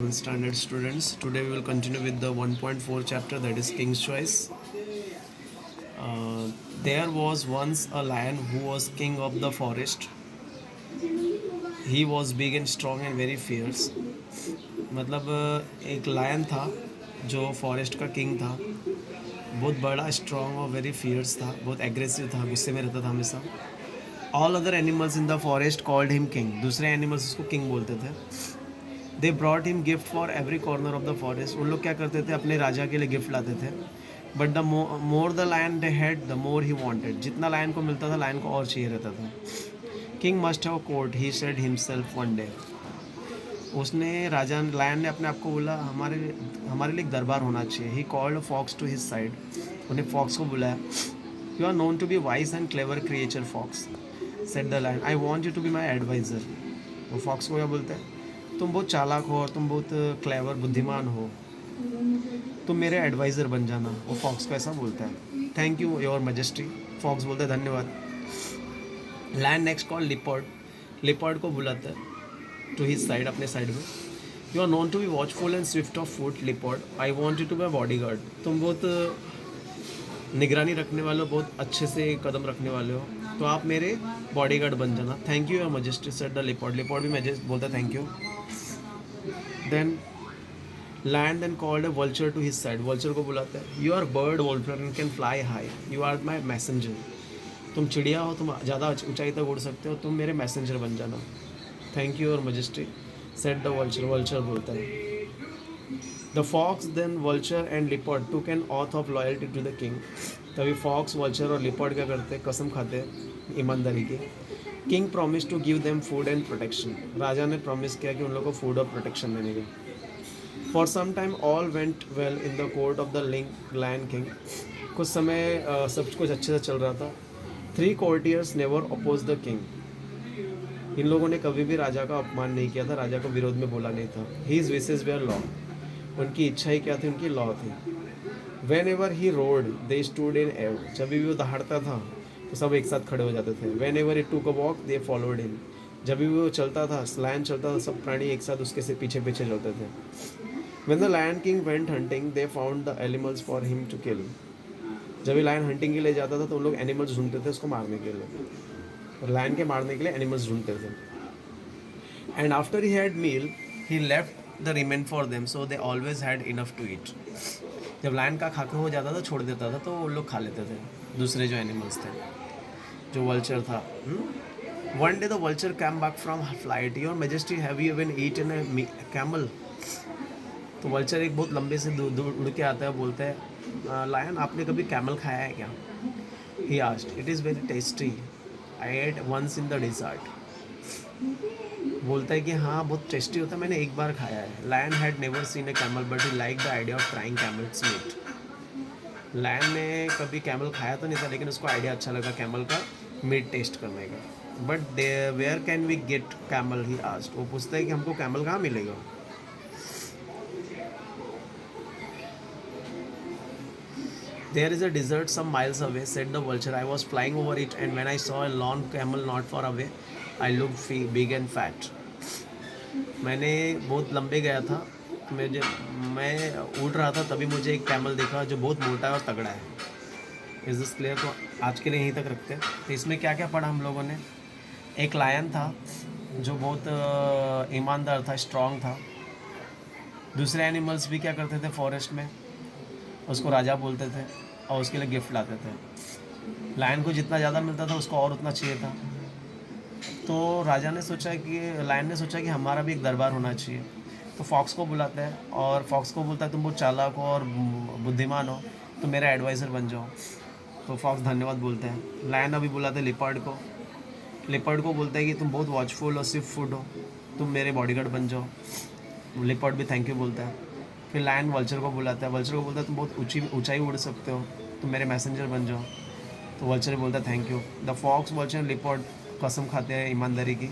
Standard students. Today we will continue with the 1.4 chapter, that is King's Choice. There was once a lion who was king of the forest. He was big and strong and very fierce. मतलब एक lion था जो forest का king था. बहुत बड़ा, strong और very fears था. बहुत एग्रेसिव था, गुस्से में रहता था हमेशा. All other animals in the forest called him king. दूसरे एनिमल्स उसको किंग बोलते थे. They brought him gift for every corner of the forest. उन लोग क्या करते थे, अपने राजा के लिए गिफ्ट लाते थे. But the more the lion they had the more he wanted. जितना लायन को मिलता था, लायन को और चाहिए रहता था. King must have court, he said himself one day. उसने राजा लायन ने अपने आप को बोला, हमारे हमारे लिए एक दरबार होना चाहिए. He called fox to his side. उन्हें फॉक्स को बुलाया. You are known to be wise and clever creature fox, said the lion. I want you to be my adviser. वो फॉक्स को क्या बोलते हैं, तुम बहुत चालाक हो और तुम बहुत क्लेवर बुद्धिमान हो, तुम मेरे एडवाइज़र बन जाना. वो फॉक्स को ऐसा बोलता है. Thank you your majesty. Fox बोलता है धन्यवाद. Lion next call leopard. Leopard को बुलाता है टू हिज साइड, अपने साइड में. You are known to be watchful and swift of foot leopard. I want you to be bodyguard. तुम बहुत निगरानी रखने वाले हो, बहुत अच्छे से कदम रखने वाले हो, तो आप मेरे बॉडी गार्ड बन जाना. Thank you your majesty, said the leopard. Leopard भी मजेस्ट बोलता है thank you. Then land and called a vulture to his side. Vulture को बुलाता है. You are bird vulture and can fly high. You are my messenger. तुम चिड़िया हो, तुम ज़्यादा ऊंचाई तक उड़ सकते हो, तुम मेरे मैसेंजर बन जाना. Thank you your majesty, said the vulture. Vulture बोलता है. The fox then vulture and leopard took an oath of loyalty to the king. तभी फॉक्स, वल्चर और लिपर्ड क्या करते हैं, कसम खाते हैं ईमानदारी की. King promise to give them food and protection. राजा ने प्रॉमिस किया कि उन लोगों को फूड और प्रोटेक्शन देने का. For some time all went well in the court of the lion king. कुछ समय सब कुछ अच्छे से चल रहा था. 3 courtiers never oppose the king. इन लोगों ने कभी भी राजा का अपमान नहीं किया था, राजा को विरोध में बोला नहीं था. His wishes were law. उनकी इच्छा ही क्या थी, उनकी लॉ थी. Whenever he rode they stood in awe. जब भी वो दहाड़ता था तो सब एक साथ खड़े हो जाते थे. When ever it took a walk they followed him. जब भी वो चलता था, लायन चलता था, सब प्राणी एक साथ उसके से पीछे पीछे चलते थे. When the lion king went hunting they found the animals for him to kill. जब भी लायन हंटिंग के लिए जाता था तो उन लोग एनिमल्स ढूंढते थे उसको मारने के लिए, और लायन के मारने के लिए एनिमल्स ढूंढते थे. And after he had meal he left the remain for them, so they always had enough to eat. जब लायन का खाकर हो जाता था, छोड़ देता था, तो वो लोग खा लेते थे दूसरे जो एनिमल्स थे. जो वल्चर था. One day the vulture came back from flight. Your majesty have you even eaten a camel. तो वल्चर एक बहुत लंबे से दूर उड़ के आता है. बोलता है लायन, आपने कभी कैमल खाया है क्या. He asked. It is very tasty. I ate once in the desert. बोलता है कि हाँ, बहुत टेस्टी होता है, मैंने एक बार खाया है. Lion had never seen a camel but he like the idea of trying camel's meat. Lion ने कभी कैमल खाया तो नहीं था, लेकिन उसको आइडिया अच्छा लगा कैमल का मीट टेस्ट करने का. But where can we get camel, he asked. वो पूछता है कि हमको कैमल कहाँ मिलेगा. There is a desert some miles away, said the vulture. I was flying over it, and when I saw a lone camel not far away, I looked big and fat. मैंने बहुत लंबे गया था, मैं उड़ रहा था, तभी मुझे एक कैमल देखा जो बहुत मोटा है और तगड़ा है. Is this clear. तो आज के लिए यहीं तक रखते हैं. तो इसमें क्या क्या पढ़ा हम लोगों ने. एक लायन था जो बहुत ईमानदार था, स्ट्रॉन्ग था. दूसरे एनिमल्स भी क्या करते थे फॉरेस्ट में, उसको राजा बोलते थे और उसके लिए गिफ्ट लाते थे. लायन को जितना ज़्यादा मिलता था, उसको और उतना चाहिए था. तो राजा ने सोचा कि लायन ने सोचा कि हमारा भी एक दरबार होना चाहिए. तो फॉक्स को बुलाता है और फॉक्स को बोलता है, तुम बहुत चालाक हो और बुद्धिमान हो, तो मेरा एडवाइज़र बन जाओ. तो फॉक्स धन्यवाद बोलता है. लायन अभी बुलाते हैं लिपर्ड को. लिपर्ड को बोलता है कि तुम बहुत वॉचफुल और स्विफ्ट फुट हो, तुम मेरे बॉडीगार्ड बन जाओ. लिपर्ड भी थैंक यू बोलता है. फिर लायन वल्चर को बुलाता है. वल्चर को बोलता है, तुम बहुत ऊंचाई उड़ सकते हो, तुम मेरे मैसेंजर बन जाओ. तो वल्चर बोलता है thank you. The fox, vulture, leopard कसम खाते हैं ईमानदारी की.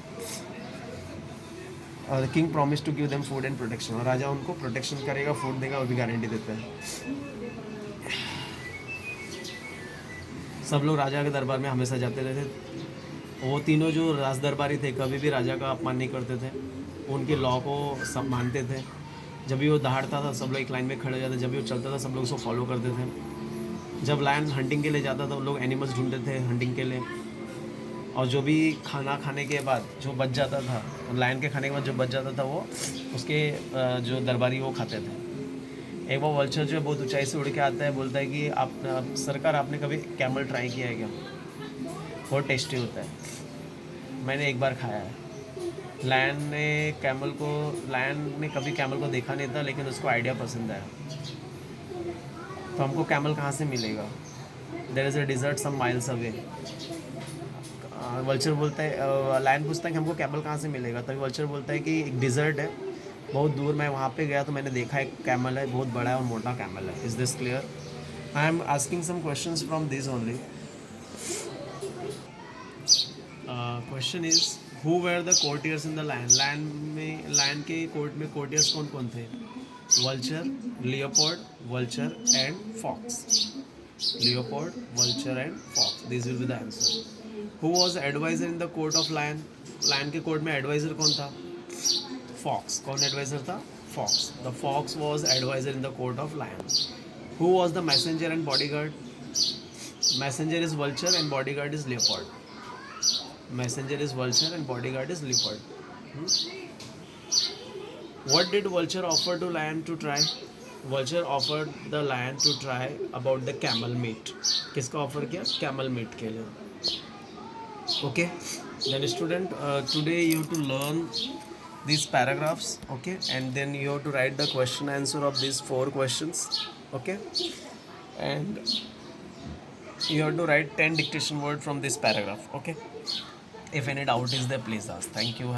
और king promise to give them food and protection. और राजा उनको प्रोटेक्शन करेगा, फूड देगा, और भी गारंटी देता है. सब लोग राजा के दरबार में हमेशा जाते रहते. वो तीनों जो राज दरबारी थे, कभी भी राजा का अपमान नहीं करते थे, उनके लॉ को सब मानते थे. जब भी वो दहाड़ता था सब लोग एक लाइन में खड़े हो जाते, जब भी वो चलता था सब लोग उसको फॉलो करते थे। जब लायन हंटिंग के लिए जाता था वो लोग एनिमल्स ढूंढते थे हंटिंग के लिए। और जो भी खाना खाने के बाद जो बच जाता था, लायन के खाने के बाद जो बच जाता था वो उसके जो दरबारी वो खाते थे। एक बार वल्चर जो है बहुत ऊंचाई से उड़ के आता है, बोलता है कि आप सरकार आपने कभी कैमल ट्राई किया है क्या? बहुत टेस्टी होता है, मैंने एक बार खाया है। लायन ने कभी कैमल को देखा नहीं था, लेकिन उसको आइडिया पसंद आया। तो हमको कैमल कहाँ से मिलेगा? There is a desert some miles away. Vulture बोलता है, लायन पूछता है कि हमको कैमल कहाँ से मिलेगा? तभी वल्चर बोलता है कि एक डिज़र्ट है बहुत दूर, मैं वहाँ पे गया तो मैंने देखा एक कैमल है, बहुत बड़ा है और मोटा कैमल है। Is this clear? I am asking some questions from this only. Question is who were the courtiers in the lion? Lion के कोर्ट में कोर्टियर्स कौन कौन थे? Vulture, leopard, vulture and fox. Leopard, vulture and fox, this will be the answer. Who was adviser in the court of lion? Lion के court में adviser कौन था? Fox. कौन एडवाइजर था? Fox. The fox was adviser in the court of lion. Who was the messenger and bodyguard? Messenger is vulture and bodyguard is leopard. Messenger is vulture and bodyguard is leopard. What did vulture offer to lion to try? Vulture offered the lion to try about the camel meat. किसका offer किया? Camel meet के लिए. Okay. Then student, today you have to learn these paragraphs. Okay, and then you have to write the question answer of these 4 questions. Okay, and you have to write 10 dictation word from this paragraph. Okay. If any doubt is there, please ask. Thank you.